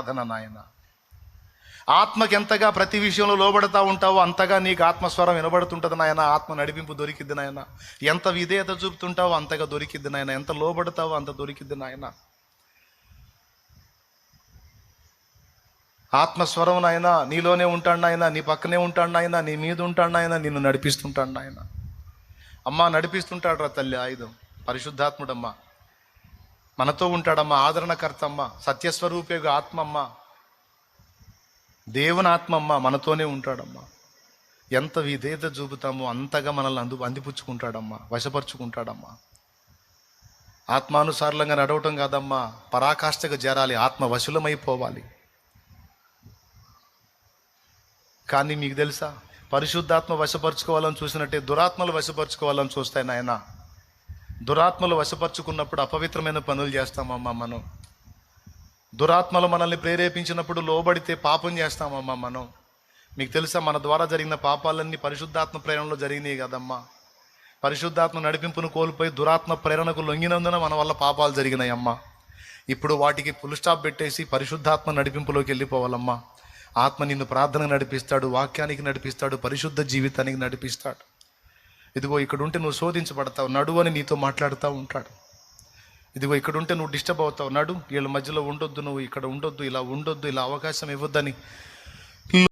సాధన నాయన. ఆత్మకి ఎంతగా ప్రతి విషయంలో లోబడతా ఉంటావో అంతగా నీకు ఆత్మస్వరం వినబడుతుంటుంది నాయన. ఆత్మ నడిపింపు దొరికిద్ది నాయన. ఎంత విధేయత చూపుతుంటావో అంతగా దొరికిద్ది నాయన. ఎంత లోబడతావో అంత దొరికిద్ది నాయన. ఆత్మస్వరం నాయన నీలోనే ఉంటాడు నాయన, నీ పక్కనే ఉంటాడు నాయన, నీ మీద ఉంటాడు నాయన, నిన్ను నడిపిస్తుంటాడు నాయన. అమ్మ నడిపిస్తుంటాడు రా తల్లి ఆయుధం పరిశుద్ధాత్ముడమ్మ. మనతో ఉంటాడమ్మా, ఆదరణకర్త అమ్మ, సత్యస్వరూపేగ ఆత్మమ్మ, దేవుని ఆత్మమ్మ మనతోనే ఉంటాడమ్మా. ఎంత విధేయత చూపుతామో అంతగా మనల్ని అందిపుచ్చుకుంటాడమ్మా, వశపరుచుకుంటాడమ్మా. ఆత్మానుసారంగా నడవటం కాదమ్మా, పరాకాష్ఠగా చేరాలి, ఆత్మ వశులమైపోవాలి. కానీ మీకు తెలుసా, పరిశుద్ధాత్మ వశపరుచుకోవాలని చూసినట్టే దురాత్మలు వశపరుచుకోవాలని చూస్తాయి నాయన. దురాత్మలు వశపరుచుకున్నప్పుడు అపవిత్రమైన పనులు చేస్తామమ్మా మనం. దురాత్మలు మనల్ని ప్రేరేపించినప్పుడు లోబడితే పాపం చేస్తామమ్మా మనం. మీకు తెలుసా, మన ద్వారా జరిగిన పాపాలన్నీ పరిశుద్ధాత్మ ప్రేరణలో జరిగినాయి కదమ్మా. పరిశుద్ధాత్మ నడిపింపును కోల్పోయి దురాత్మ ప్రేరణకు లొంగినందున మన వల్ల పాపాలు జరిగినాయి అమ్మా. ఇప్పుడు వాటికి ఫుల్ స్టాప్ పెట్టేసి పరిశుద్ధాత్మ నడిపింపులోకి వెళ్ళిపోవాలమ్మా. ఆత్మ నిన్ను ప్రార్థనకు నడిపిస్తాడు, వాక్యానికి నడిపిస్తాడు, పరిశుద్ధ జీవితానికి నడిపిస్తాడు. ఇదిగో ఇక్కడ ఉంటే నువ్వు శోధించబడతావు, నడువు అని నీతో మాట్లాడుతూ ఉంటాడు. ఇదిగో ఇక్కడ ఉంటే నువ్వు డిస్టర్బ్ అవుతావు, నడు, వీళ్ళ మధ్యలో ఉండొద్దు, నువ్వు ఇక్కడ ఉండొద్దు, ఇలా ఉండొద్దు, ఇలా అవకాశం ఇవ్వద్దని